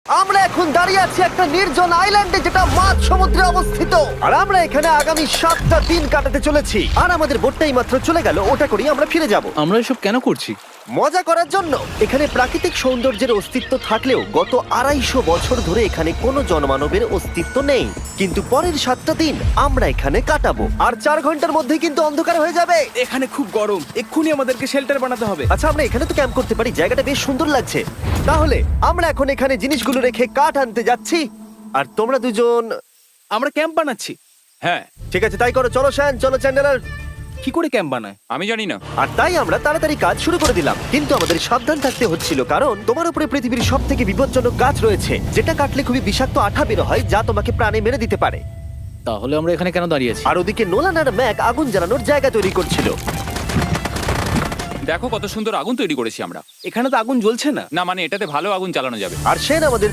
আমরা এখন দাঁড়িয়ে আছি একটা নির্জন আইল্যান্ডে যেটা মাঝ সমুদ্রে অবস্থিত, আর আমরা এখানে আগামী 7টা দিন কাটাতে চলেছি। আর আমাদের বোটটাই মাত্র চলে গেল, ওটা করেই আমরা ফিরে যাব আমরা এসব কেন করছি? মজা করার জন্য। এখানে প্রাকৃতিক সৌন্দর্যের অস্তিত্ব থাকলেও গত 250 বছর ধরে এখানে কোনো জনমানবের অস্তিত্ব নেই। কিন্তু পরের 7টা দিন আমরা এখানে কাটাবো, আর 4 ঘন্টার মধ্যে কিন্তু অন্ধকার হয়ে যাবে। এখানে খুব গরম, এক্ষুনি আমাদেরকে শেল্টার বানাতে হবে। আচ্ছা, আমরা এখানে তো ক্যাম্প করতে পারি, জায়গাটা বেশ সুন্দর লাগছে। তাহলে আমরা এখন এখানে জিনিসগুলো রেখে কাঠ আনতে যাচ্ছি, আর তোমরা দুজন। আমরা ক্যাম্প বানাচ্ছি। হ্যাঁ, ঠিক আছে, তাই করো। চলো শ্যান, চলো চ্যান্ডেলার। কি করে ক্যাম্প বানায়? আমি জানি না। আর তাই আমরা তাড়াতাড়ি কাজ শুরু করে দিলাম, কিন্তু আমাদের সাবধান থাকতে হচ্ছিল, কারণ তোমার উপরে পৃথিবীর সব থেকে বিপজ্জনক গাছ রয়েছে, যেটা কাটলে খুবই বিষাক্ত আঠা বের হয়, যা তোমাকে প্রাণে মেরে দিতে পারে। তাহলে আমরা এখানে কেন দাঁড়িয়ে আছি? আর ওদিকে নোলান আর ম্যাক আগুন জ্বালানোর জায়গা তৈরি করছিল। দেখো কত সুন্দর আগুন তৈরি করেছি আমরা। এখানে তো আগুন জ্বলছে না। না মানে এটাতে ভালো আগুন চালানো যাবে। আর সেন আমাদের